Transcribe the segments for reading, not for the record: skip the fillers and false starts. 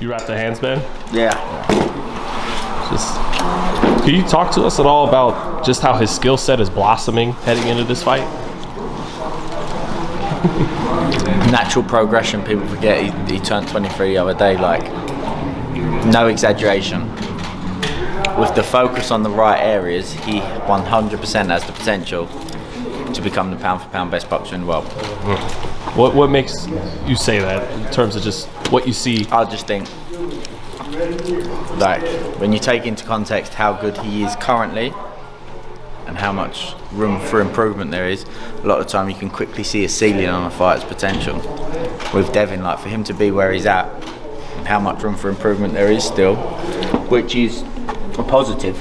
You wrap the hands, man? Yeah. Just, can you talk to us at all about just how his skill set is blossoming heading into this fight? Natural progression. People forget he turned 23 the other day. Like, no exaggeration. With the focus on the right areas, he 100% has the potential to become the pound-for-pound best boxer in the world. What makes you say that in terms of just what you see? I just think, like, when you take into context how good he is currently and how much room for improvement there is, a lot of the time you can quickly see a ceiling on a fighter's potential. With Devin, like, for him to be where he's at and how much room for improvement there is still, which is a positive,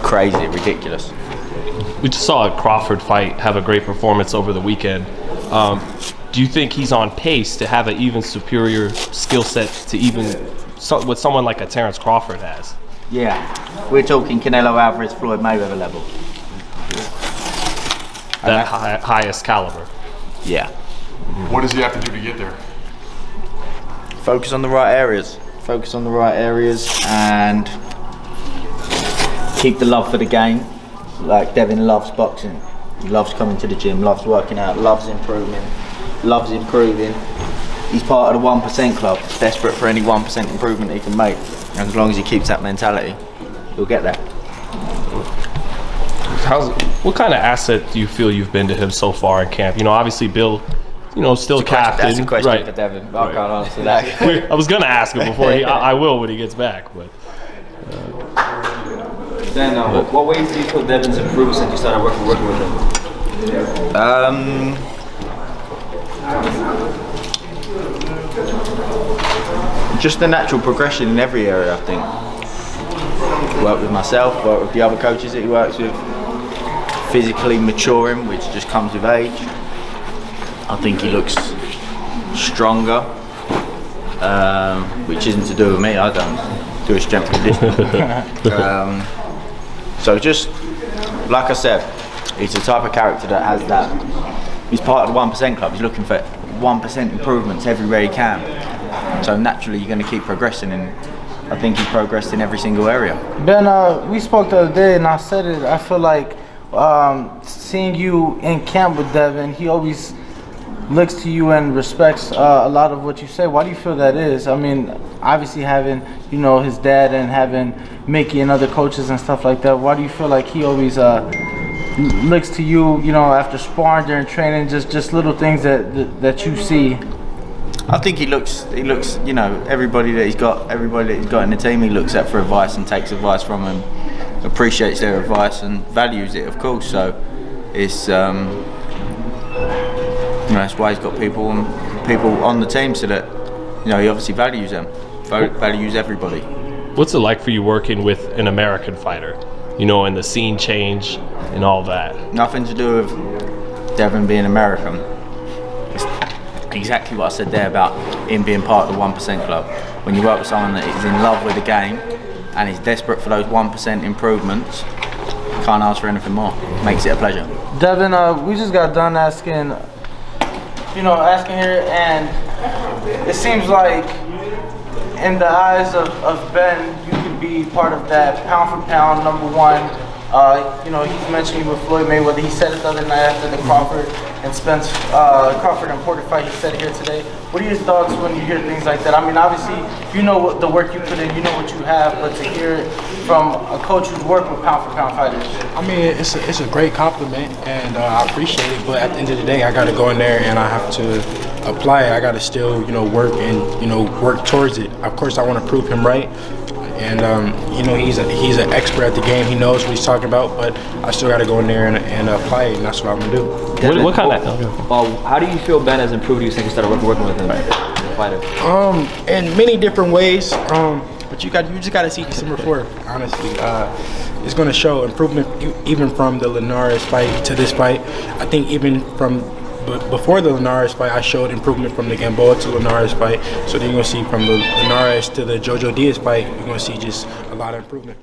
crazy, ridiculous. We just saw a Crawford fight have a great performance over the weekend. Do you think he's on pace to have an even superior skill set to even what someone like a Terence Crawford has? Yeah, we're talking Canelo Alvarez, Floyd Mayweather level. That highest caliber. Yeah. What does he have to do to get there? Focus on the right areas. Focus on the right areas and keep the love for the game. Like, Devin loves boxing. He loves coming to the gym, loves working out, loves improving. He's part of the 1% club, desperate for any 1% improvement he can make. And as long as he keeps that mentality, he'll get there. What kind of asset do you feel you've been to him so far in camp? You know, obviously Bill, still captain. That's a question right. for Devin. I can't answer that. I was gonna ask him before I will when he gets back, but. Then, what ways do you feel Devin's improved since you started working with him? Just the natural progression in every area, I think. Work with myself, work with the other coaches that he works with. Physically maturing, which just comes with age. I think he looks stronger, which isn't to do with me. I don't do a strength and conditioning. So just, like I said, he's the type of character that has that. He's part of the 1% club. He's looking for 1% improvements everywhere he can. So naturally, you're going to keep progressing, and I think he progressed in every single area. Ben, we spoke the other day, and I said it. I feel like seeing you in camp with Devin, he always looks to you and respects a lot of what you say. Why do you feel that is? I mean, obviously having, his dad and having Mickey and other coaches and stuff like that, why do you feel like he always looks to you, after sparring during training, just little things that you see? I think he looks, everybody that he's got in the team, he looks at for advice and takes advice from them, appreciates their advice and values it, of course. So it's that's why he's got people on the team, so that he obviously values them, values everybody. What's it like for you working with an American fighter? And the scene change and all that. Nothing to do with Devin being American. It's exactly what I said there about him being part of the 1% club. When you work with someone that is in love with the game and is desperate for those 1% improvements, can't ask for anything more. Makes it a pleasure. Devin, we just got done asking here, and it seems like in the eyes of Ben, you could be part of that pound-for-pound #1. He's mentioning with Floyd Mayweather. He said it the other night after the Crawford and Crawford and Porter fight. He said it here today. What are your thoughts when you hear things like that? I mean, obviously, what the work you put in, what you have, but to hear it from a coach who's worked with pound-for-pound fighters. I mean, it's a great compliment, and I appreciate it. But at the end of the day, I got to go in there and I have to apply it. I got to still, work and work towards it. Of course, I want to prove him right. And he's an expert at the game. He knows what he's talking about, but I still got to go in there and apply it, and that's what I'm gonna do. What kind of? How do you feel Ben has improved you since you started working with him as a fighter? In many different ways. But you just got to see December 4th. Honestly, it's gonna show improvement even from the Linares fight to this fight. I think even from. But before the Linares fight, I showed improvement from the Gamboa to Linares fight. So then you're going to see from the Linares to the JoJo Diaz fight, you're going to see just a lot of improvement.